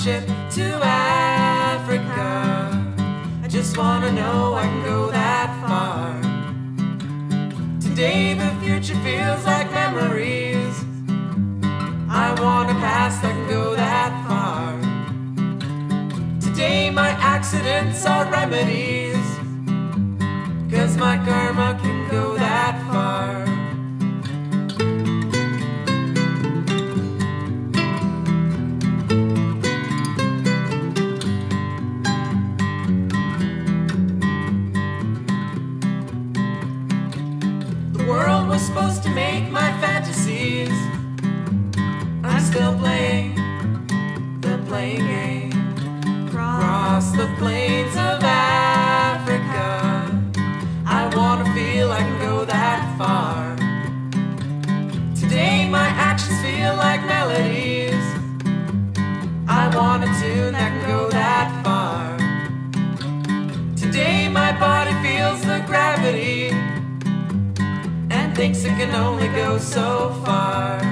ship to Africa. I just wanna know I can go that far. Today the future feels like memories. I want a past that can go that far. Today my accidents are remedies, 'cause my karma can go that far. The world was supposed to make my fantasies. I'm still playing the playing game. Across the plains of Africa, I wanna feel I can go that far. Today my actions feel like melodies. I want a tune that can go that far. Today my body feels the gravity and thinks it can only go so far.